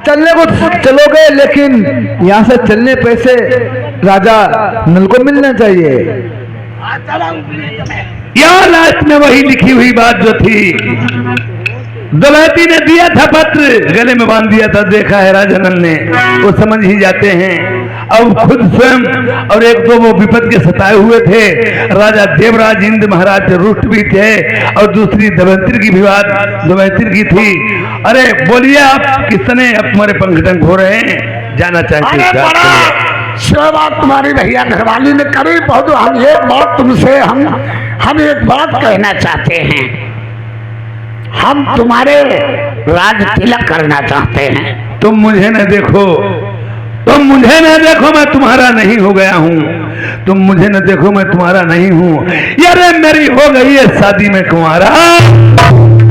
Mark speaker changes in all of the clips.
Speaker 1: चलने को चलोगे, लेकिन यहाँ से चलने पैसे राजा नल को मिलना चाहिए।
Speaker 2: यहाँ लास्ट में वही लिखी हुई बात जो थी, दमयंती ने दिया था पत्र, गले में बांध दिया था, देखा है राजा नल ने, वो समझ ही जाते हैं। अब खुद स्वयं और एक दो वो विपद के सताए हुए थे, राजा देवराज इंद्र महाराज रुष्ट भी थे, और दूसरी दमयंती की भी बात दमयंती की थी। अरे बोलिए आप किस तरह अब तुम्हारे पंखटंग हो रहे हैं, जाना चाहते हैं?
Speaker 3: सेवा तुम्हारी भैया घरवाली ने करी बहुत। हम एक बात तुमसे हम एक बात कहना चाहते हैं, हम तुम्हारे राज तिलक करना चाहते हैं।
Speaker 2: तुम मुझे न देखो, तुम मुझे न देखो, मैं तुम्हारा नहीं हो गया हूँ। तुम मुझे न देखो, मैं तुम्हारा नहीं हूँ। यार मेरी हो गई है शादी में कुंवारा।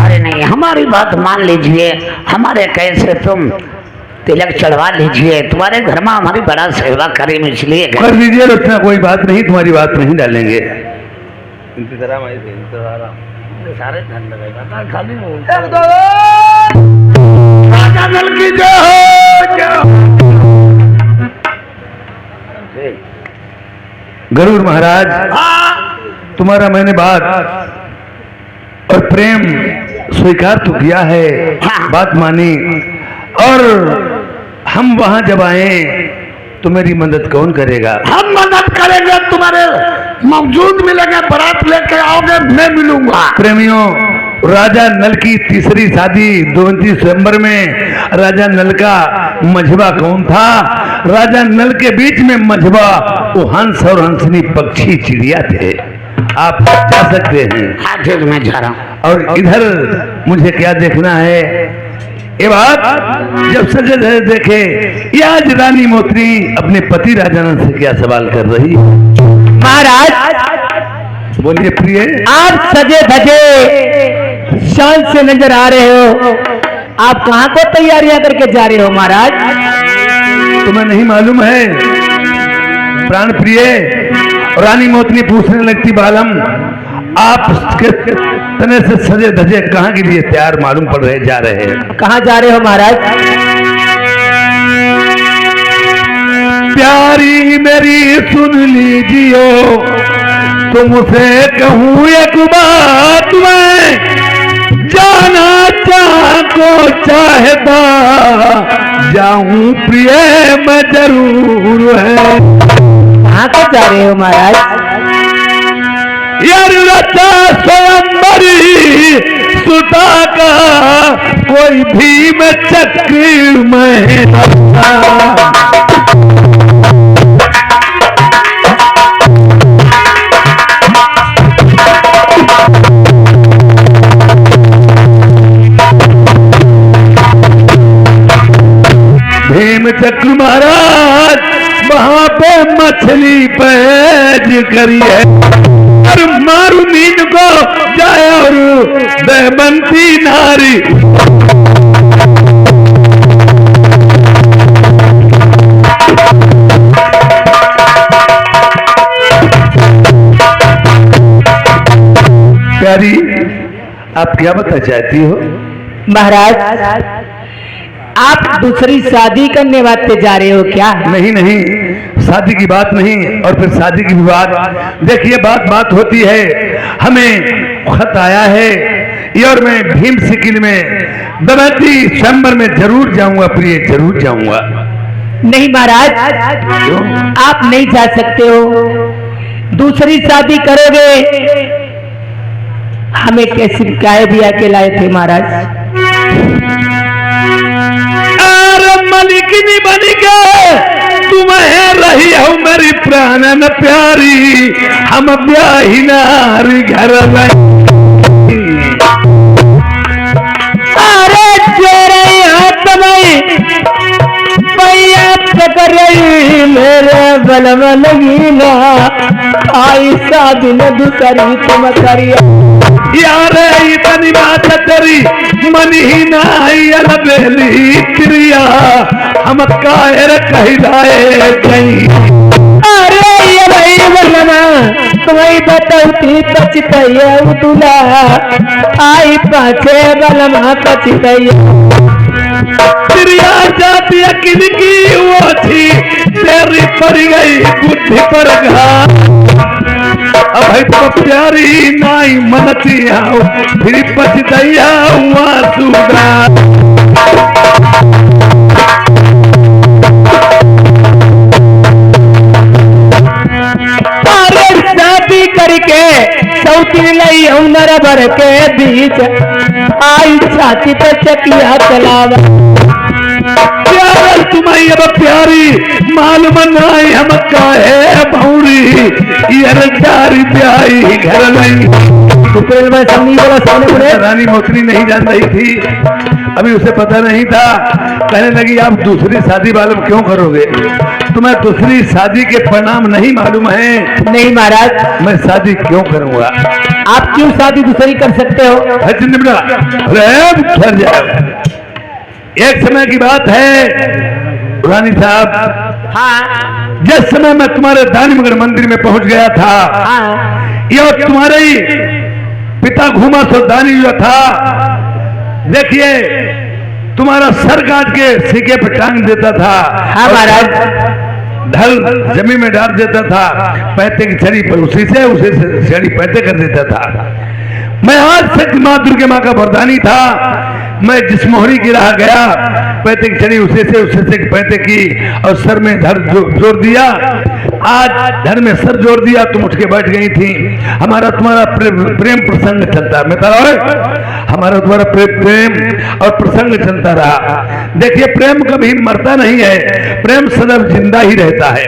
Speaker 3: अरे नहीं, हमारी बात मान लीजिए, हमारे कैसे तुम तिलक चढ़वा लीजिए। तुम्हारे घर में हमारी बड़ा सेवा करें, इसलिए
Speaker 2: कर लीजिए, उसमें कोई बात नहीं, तुम्हारी बात नहीं डालेंगे।
Speaker 3: सारे धन लगेगा खाली
Speaker 2: गरुड़ महाराज, तुम्हारा मैंने बात और प्रेम स्वीकार तो किया है, बात मानी, और हम वहां जब आए तो मेरी मदद कौन करेगा?
Speaker 3: हम मदद करेंगे, तुम्हारे मौजूद मिलेंगे, बारात लेके आओगे, मैं मिलूंगा।
Speaker 2: प्रेमियों, राजा नल की तीसरी शादी 29 स्वयंवर में राजा नल का मझबा कौन था? राजा नल के बीच में मझबा वो हंस और हंसनी पक्षी चिड़िया थे। आप जा सकते हैं।
Speaker 3: हाँ ठीक, मैं जा रहा हूँ।
Speaker 2: और इधर मुझे क्या देखना है, ये बात जब सजे धजे देखे, ये आज रानी मोत्री अपने पति राजा नल से क्या सवाल कर रही?
Speaker 4: महाराज
Speaker 2: बोलिए प्रिय।
Speaker 4: आप सजे धजे शान से नजर आ रहे हो, आप कहाँ को तैयारियां करके जा रहे हो महाराज?
Speaker 2: तुम्हें नहीं मालूम है? प्राण प्रिय रानी मोतनी पूछने लगती, बालम आप तने से सजे धजे कहाँ के लिए तैयार मालूम पड़ रहे जा रहे हैं?
Speaker 4: कहाँ जा रहे हो महाराज?
Speaker 2: प्यारी मेरी सुन लीजियो, तुमसे कहूँ एक बात, मैं जाना को चाहता जाऊं प्रिय मैं जरूर है।
Speaker 4: कहाँ को जा रहे हो महाराज?
Speaker 2: यार रचा स्वयंवरी सुता का कोई भी मैं चक्र में भीम चक्र महाराज वहां पे मछली पैज करी है, और मारू मीन को जाए और दमयंती नारी। प्यारी, आप क्या बता चाहती हो?
Speaker 4: महाराज आप दूसरी शादी करने वास्ते जा रहे हो क्या?
Speaker 2: नहीं नहीं, शादी की बात नहीं, और फिर शादी की बात। देखिए बात होती है, हमें खत आया है, और मैं भीम सिकिल में दमयंती स्वयंवर में जरूर जाऊंगा प्रिय, जरूर जाऊंगा।
Speaker 4: नहीं महाराज, आप नहीं जा सकते हो। दूसरी शादी करोगे, हमें कैसे काय भी आके लाए थे महाराज?
Speaker 2: मलिकिनी बन के तुम्हें रही हो मेरी प्राणन प्यारी, हम ब्याही नारी घर में।
Speaker 4: अरे तेरे हाथ में पैया पकड़ रही मेरे बलम लगी ना, आई शादी न दूसरी तुम करिए।
Speaker 2: यार इतनी बात तेरी मन ही नहीं अलबेली प्रिया, हम कायर कहलाए गई।
Speaker 4: अरे ये भाई बलमा तुम्हें बताती पछतैया उतुला, आई पाछे बलमा पछतैया
Speaker 2: प्रिया जा बात यकीन की वो थी, तेरी पड़ गई बुद्धि पर घात। अब है तो प्यारी नाई मनती आओ, फिर पछतैया हुआ सुगा।
Speaker 4: शादी करके सौतीन लई हुनर भर के बीच आई छाती पे चकिया चलावा।
Speaker 2: प्यार तुम्हारी अब प्यारी मालूम नाई हम काहे भौरी, ये चारी प्यारी घर नहीं। रानी मोतरी नहीं जान रही थी, अभी उसे पता नहीं था। कहने लगी आप दूसरी शादी मालूम क्यों करोगे? तुम्हें दूसरी शादी के परिणाम नहीं मालूम है?
Speaker 4: नहीं महाराज।
Speaker 2: मैं शादी क्यों करूंगा?
Speaker 4: आप क्यों शादी दूसरी कर सकते हो?
Speaker 2: ठहर जाओ। एक समय की बात है रानी साहब,
Speaker 4: हाँ
Speaker 2: जिस समय मैं तुम्हारे दानीमगढ़ मंदिर में पहुंच गया था,
Speaker 4: हाँ
Speaker 2: ये तुम्हारे ही पिता घूमा सो दानी जो था, देखिए तुम्हारा सर काट के सीके पे टांग देता था।
Speaker 4: हाँ महाराज।
Speaker 2: ढल जमीन में डाल देता था, पैते की छड़ी पर उसी से छड़ी पैते कर देता था। मैं आज से माँ दुर्गे माँ का वरदानी था। मैं जिस मोहरी की राह गया, पैते की छड़ी उसे से पैते की और सर में धर जोड़ दिया। आज धर में सर जोड़ दिया, तुम उठ के बैठ गई थी। हमारा तुम्हारा प्रेम प्रसंग चलता, मैं हमारा तुम्हारा प्रेम और प्रसंग चलता रहा। देखिए प्रेम कभी मरता नहीं है, प्रेम सदैव जिंदा ही रहता है।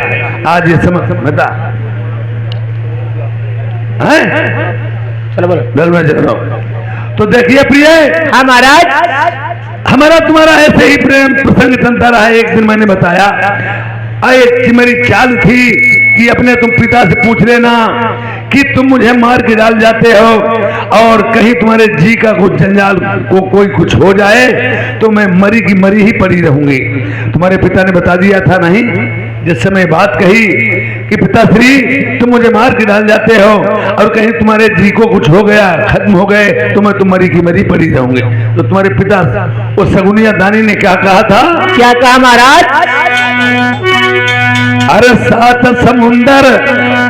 Speaker 2: आज ये समझ बता
Speaker 4: चलो बोलो।
Speaker 2: तो देखिए प्रिय,
Speaker 4: हाँ महाराज।
Speaker 2: हमारा तुम्हारा ऐसे ही प्रेम प्रसंग चलता रहा। एक दिन मैंने बताया, एक मेरी चाल थी कि अपने तुम पिता से पूछ लेना कि तुम मुझे मार के डाल जाते हो और कहीं तुम्हारे जी का कुछ जंजाल को कोई कुछ हो जाए तो मैं मरी की मरी ही पड़ी रहूंगी। तुम्हारे पिता ने बता दिया था नहीं, जिस समय बात कही कि पिताश्री तुम मुझे मार के डाल जाते हो और कहीं तुम्हारे जी को कुछ हो गया, खत्म हो गए तो मैं तुम मरी की मरी पड़ी रहूंगी। तो तुम्हारे पिता वो सगुनिया दानी ने क्या कहा था?
Speaker 4: क्या कहा महाराज?
Speaker 2: अरे सात समुंदर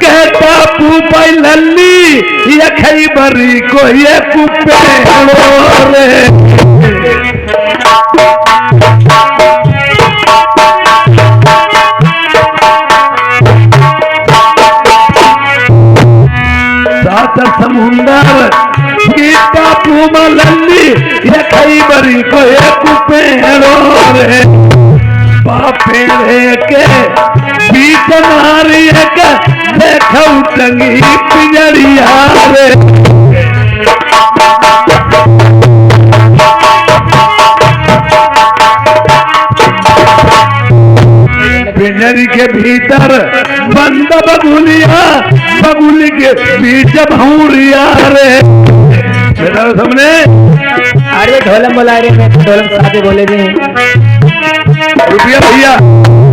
Speaker 2: कहता पूपाई लल्ली, ये खैबरी को ये कुप्पे रे। सात समुंदर कहता पूमा लल्ली, ये खैबरी को ये कुप्पे रे। बापे के बीच नारी के देखो टंगी पिंजड़िया रे। पिंजड़ी के भीतर बंद बगुलिया, बगुली के बीच भौरिया रे। सामने
Speaker 4: अरे ढोलम बोला रे, मैं ढोलम साथे बोले थे।
Speaker 2: रुपया भैया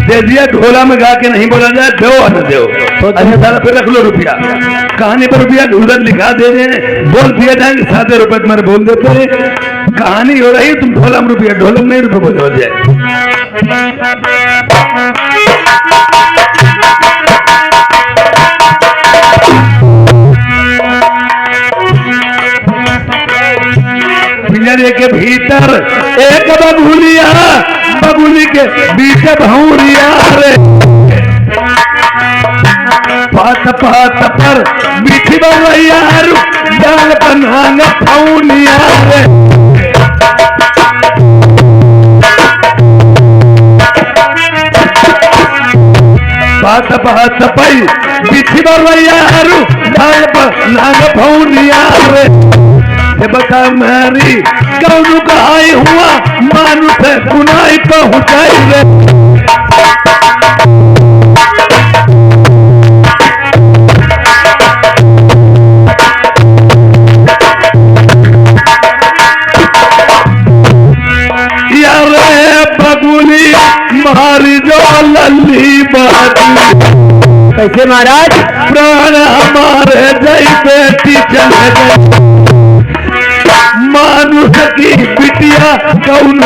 Speaker 2: दे दिया, ढोला में गा के नहीं बोला जाए, दो न दो। अच्छा सारा फिर रख लो रुपया, कहानी पर रुपया ढूंढन लिखा दे दें, बोल दिया जाएंगे 7 रुपए तुम्हारे बोल देते हैं। कहानी हो रही तुम ढोला में रुपया, ढोलम नहीं रुपये बोल जाए। पिंजरे के भीतर एक बबुलिया, बबुली के बीच भौरिया रे। पात पात पर बीठी बउआ जाल बनांग फौनिया रे। पात पात पई बीठी बउआ जाल बनांग फौनिया रे। बता मेरी कौन कहाई हुआ मानुष गुनाई पहुंचाई रे। यार बगुली मारी जो लल्ली बाती,
Speaker 4: कैसे महाराज?
Speaker 2: प्राण हमारे जय बेटी चले गए। मानुष की बिटिया कौन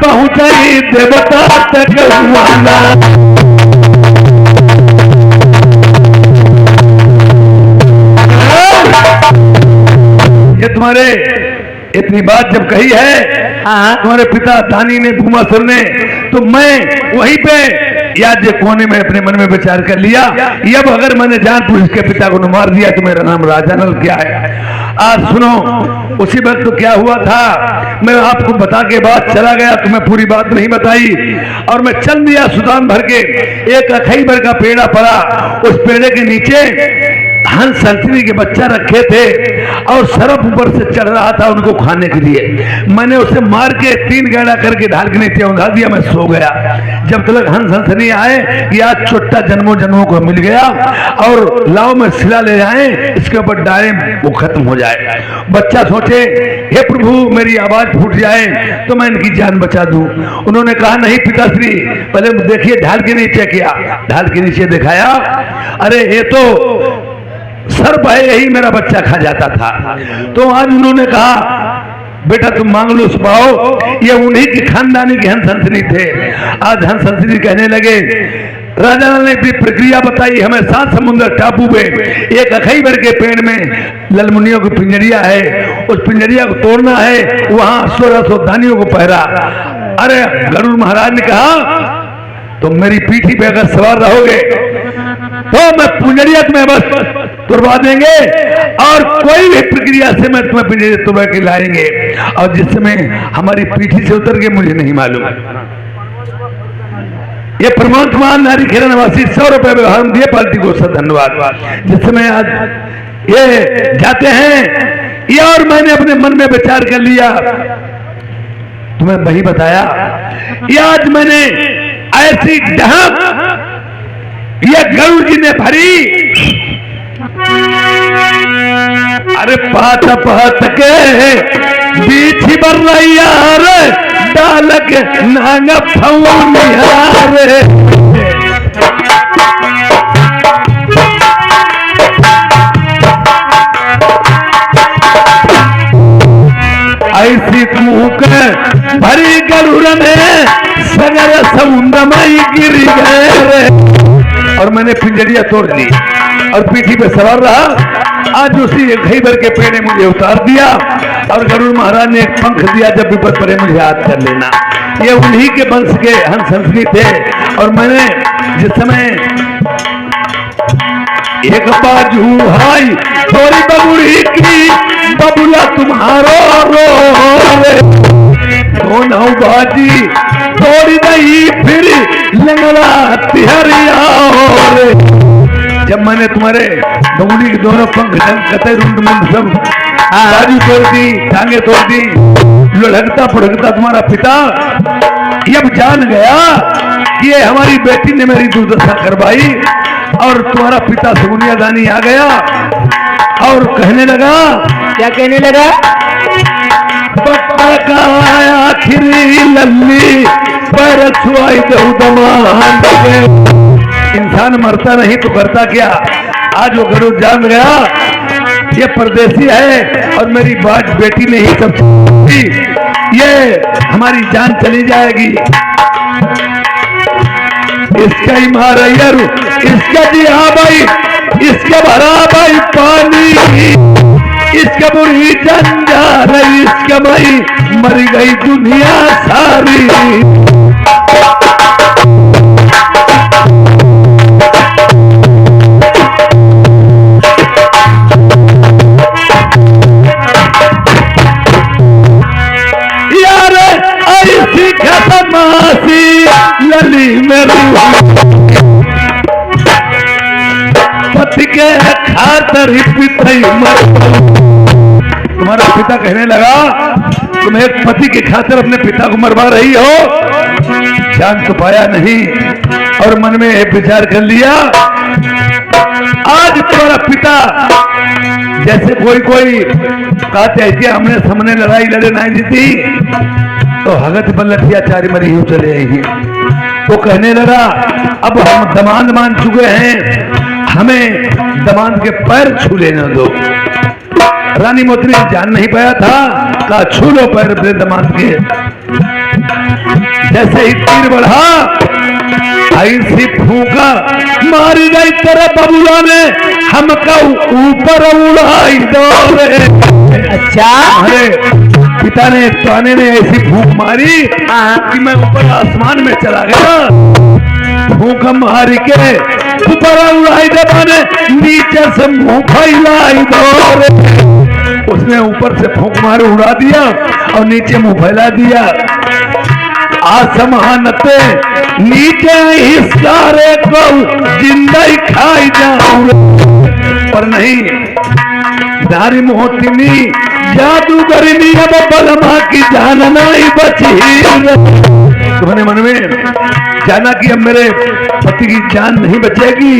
Speaker 2: पहुंचाई नहीं देवता तक हुआना। ये तुम्हारे इतनी बात जब कही है तुम्हारे पिता दानी ने भूमासुर ने, तो मैं वहीं पे याद जे कोने में अपने मन में विचार कर लिया, अब अगर मैंने जानबूझ इसके पिता को मार दिया तो मेरा नाम राजा नल क्या है। आज सुनो उसी वक्त तो क्या हुआ था, मैं आपको बता के बाद चला गया, तुम्हें पूरी बात नहीं बताई, और मैं चल दिया सुदान भर के। एक अखई भर का पेड़ा पड़ा, उस पेड़े के नीचे हंस संतरी के बच्चा रखे थे और सरफ ऊपर से चढ़ रहा था उनको खाने के लिए। मैंने उसे मार के 3 गैड़ा करके ढाल के नीचे उठा दिया, मैं सो गया। जब तक हंस हंसनी आए कि आज चुट्टा जन्मों जन्मों को मिल गया और लाओ में सिला ले जाए, इसके ऊपर डाले वो खत्म हो जाए। बच्चा सोचे हे प्रभु मेरी आवाज फूट जाए तो मैं इनकी जान बचा दूं। उन्होंने कहा नहीं पिताश्री, पहले देखिए ढाल के नीचे। किया, ढाल के नीचे दिखाया, अरे ये तो सर्प है, यही मेरा बच्चा खा जाता था। तो आज उन्होंने कहा बेटा तुम मांग लो पाओ, ये उन्हीं की खानदानी के हंस हंसनी थे। आज हंस हंसनी कहने लगे राजा ने भी प्रक्रिया बताई हमें। 7 समुद्र टापू पे एक अखई भर के पेड़ में ललमुनियों की पिंजरिया है, उस पिंजरिया को तोड़ना है, वहां 1600 दानियों को पहरा। अरे गरुड़ महाराज ने कहा तुम मेरी पीठी पे अगर सवार रहोगे तो मैं पिंजरिया तुम्हें बस तुड़वा देंगे और कोई भी प्रक्रिया से मैं तुम्हें पिंजरिया तुड़वा के लाएंगे, और जिस समय हमारी पीठी से उतर के मुझे नहीं मालूम। ये प्रमोद कुमार नारी खेरा निवासी 100 रुपए व्यवहार दिए पार्टी को सर धन्यवाद। जिस समय आज ये जाते हैं ये, और मैंने अपने मन में विचार कर लिया, तुम्हें वही बताया, ये आज मैंने ऐसी ढहक ये गरुड़ जी ने भरी। अरे पात पहत के बीच बर यार डालक नांग फौनियार। ऐसी मुख भरी गरुड़ में सगर समुद्रमई गिर गए, और मैंने पिंजरिया तोड़ ली और पीठी पे सवार रहा। आज उसी घई भर के पेड़ ने मुझे उतार दिया और गरुड़ महाराज ने एक पंख दिया, जब विपद पड़े मुझे याद कर लेना। ये उन्हीं के वंश के हंस हंसनी थे। और मैंने जिस समय एक बाजू हाई थोड़ी बबुड़ी की बबुला तुम्हारो रो दोनों बाजी थोड़ी नहीं फिर लंगड़ा तिहरिया। जब मैंने तुम्हारे बबुली के दोनों पंख कतई रुंड मुंड सब बाजू तोड़ दी, टांगे तोड़ दी, लुढ़कता फुढ़कता तुम्हारा पिता जब जान गया कि ये हमारी बेटी ने मेरी दुर्दशा करवाई, और तुम्हारा पिता सुगुनिया दानी आ गया और कहने लगा,
Speaker 4: क्या कहने लगा?
Speaker 2: आखिरी लल्ली पर छुआई दमान। इंसान मरता नहीं तो करता क्या। आज वो गरुड़ जान गया ये परदेसी है और मेरी बात बेटी ने ही सब, ये हमारी जान चली जाएगी। इसका ही मारा यार, इसका जी हाँ भाई, इसका भरा भाई पानी, इसका बुरी जंजार, इसका भाई मर गई दुनिया सारी। यार ऐसी खतमासी लली मेरी पति के खातर ही पिता ही मर। तुम्हारा पिता कहने लगा तुम एक पति के खातिर अपने पिता को मरवा रही हो। जान तो पाया नहीं और मन में एक विचार कर लिया, आज तुम्हारा पिता जैसे कोई कहते हैं कि हमने सामने लड़ाई लड़े नहीं जीती तो हगत बल्लठिया चारी मरी ही चले ही। वो कहने लगा अब हम दमांद मान चुके हैं, हमें दमांद के पैर छू लेने दो। रानी मोती जान नहीं पाया था, कहा छू लो पैर अपने दमांद के। जैसे ही तीर बढ़ा ऐसी फूका मारी गई तेरे बबुला ने हमका ऊपर उड़ाई दो रे।
Speaker 4: अच्छा
Speaker 2: अरे पिता ने ताने ने ऐसी फूंक मारी कि मैं ऊपर आसमान में चला गया। फूंक मारी के ऊपर उड़ाई दे माने नीचे से मुंह फैलाई दो रे। उसने ऊपर से फूंक मार उड़ा दिया और नीचे मुंह फैला दिया। आसमानते नीचे ही सारे को जिंदा ही खाई जाऊं पर नहीं दारी मोहतिनी जादूगरनी अब बलमा की जान नहीं बची। तुम्हारे मन में जाना कि अब मेरे पति की जान नहीं बचेगी,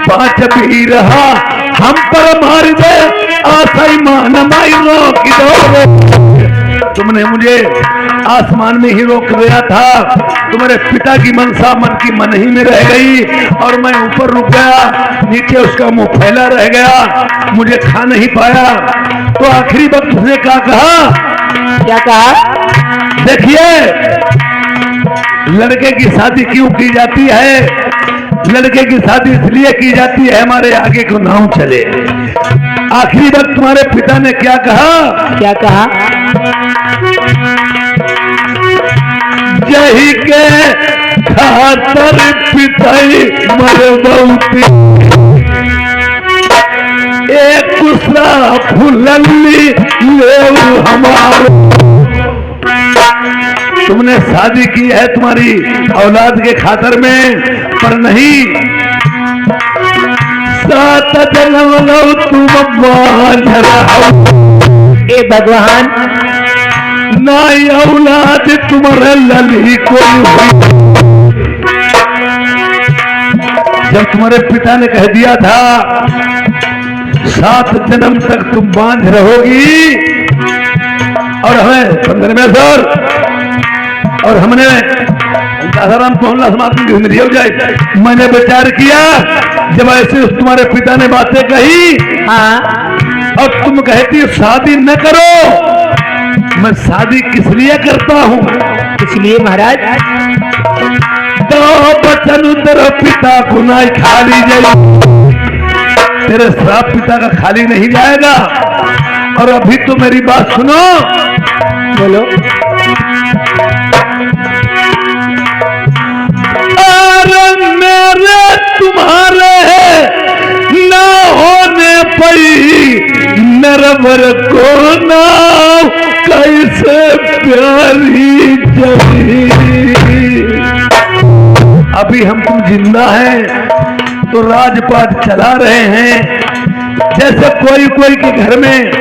Speaker 2: पांच भी रहा हम पर मार दे आसाई मान माई रोक दो। तुमने मुझे आसमान में ही रोक दिया था, तुम्हारे पिता की मनसा मन की मन ही में रह गई और मैं ऊपर रुक गया, नीचे उसका मुंह फैला रह गया, मुझे खा नहीं पाया। तो आखिरी वक्त उसने क्या कहा?
Speaker 4: क्या कहा?
Speaker 2: देखिए लड़के की शादी क्यों की जाती है? लड़के की शादी इसलिए की जाती है हमारे आगे को नाम चले। आखिरी वक्त तुम्हारे पिता ने क्या कहा?
Speaker 4: क्या कहा?
Speaker 2: यही के खातर पिताई मरबौती एक दूसरा फुलल्ली ले हमारे। तुमने शादी की है तुम्हारी औलाद के खातर में, पर नहीं सात जन्म लो तुम बांध रहो।
Speaker 4: ए भगवान
Speaker 2: ना औलाद तुम्हारे लली कोई हुई। जब तुम्हारे पिता ने कह दिया था 7 जन्म तक तुम बांझ रहोगी और हमें 15वें सर और हमने दासाराम मोहल्ला समाप्ति जिंदगी हो जाए। मैंने विचार किया जब ऐसे तुम्हारे पिता ने बातें कही और तुम कहती शादी न करो, मैं शादी किस लिए करता हूँ?
Speaker 4: इसलिए महाराज
Speaker 2: तो बचन तेरे पिता को ना खाली जाए, तेरे श्राप पिता का खाली नहीं जाएगा। और अभी तो मेरी बात सुनो,
Speaker 4: बोलो।
Speaker 2: अरे मेरे तुम्हारे ना होने पई नरवर को ना कैसे प्यारी जली। अभी हम तुम जिंदा हैं तो राजपाट चला रहे हैं। जैसे कोई कोई के घर में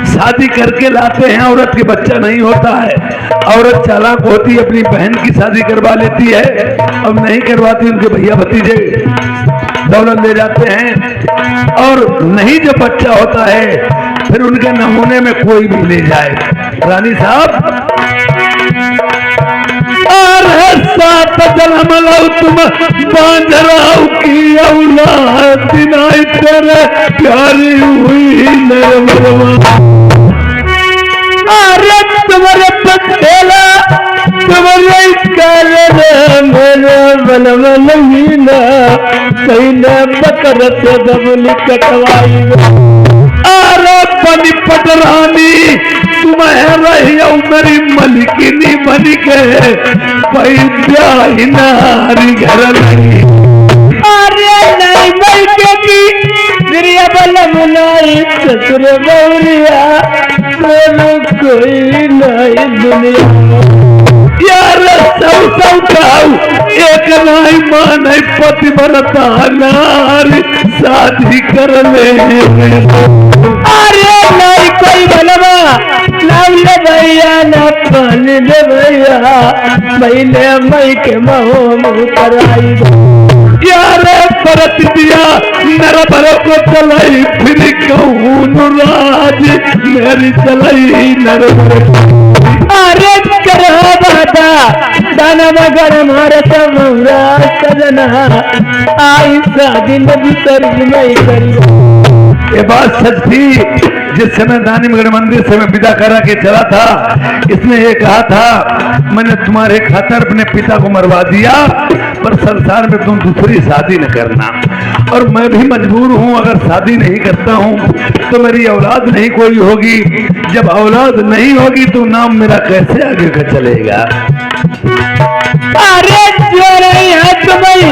Speaker 2: शादी करके लाते हैं, औरत के बच्चा नहीं होता है, औरत चालाक होती अपनी बहन की शादी करवा लेती है, अब नहीं करवाती उनके भैया भतीजे दौलत ले जाते हैं और नहीं जब बच्चा होता है फिर उनके नमूने में कोई भी ले जाए। रानी साहब अरे 7 जन्म लो तुम बांझ रहो की औलाद नहीं तेरे प्यारी हुई नरमरवा।
Speaker 4: अरे तुम्हारे पतेला तुम्हारे मेरे बलवलहीना कहीं न बकर से दबली कटवाई।
Speaker 2: अरे पनी पटरानी तुम्हें रही मेरी मलिकिनी बन के पैद्या नारी घर लगी।
Speaker 4: अरे नहीं बल्कि मेरी बलम नहीं ससुर बौरिया कोई नहीं दुनिया।
Speaker 2: यार सब खाऊ एक नहीं मान पति बनता नारी शादी कर ले।
Speaker 4: अरे नहीं कोई बलवा नाम ले भैया न पानी ले भैया महीने मई के महो मुँह कराई।
Speaker 2: यार परत दिया नर भर को चलाई फिर कहूँ राज मेरी चलाई नर भर।
Speaker 4: अरे करो बाता दाना मगर मारे समरा सजना आई शादी नबी सर नहीं करी।
Speaker 2: ये बात सच थी जिस समय दानिमगढ़ मंदिर से मैं विदा करा के चला था, इसने ये कहा था मैंने तुम्हारे खातर अपने पिता को मरवा दिया, पर संसार में तुम दूसरी शादी न करना। और मैं भी मजबूर हूँ, अगर शादी नहीं करता हूँ तो मेरी औलाद नहीं कोई होगी। जब औलाद नहीं होगी तो नाम मेरा कैसे आगे का चलेगा।
Speaker 4: अरे जो रही है तुम्हें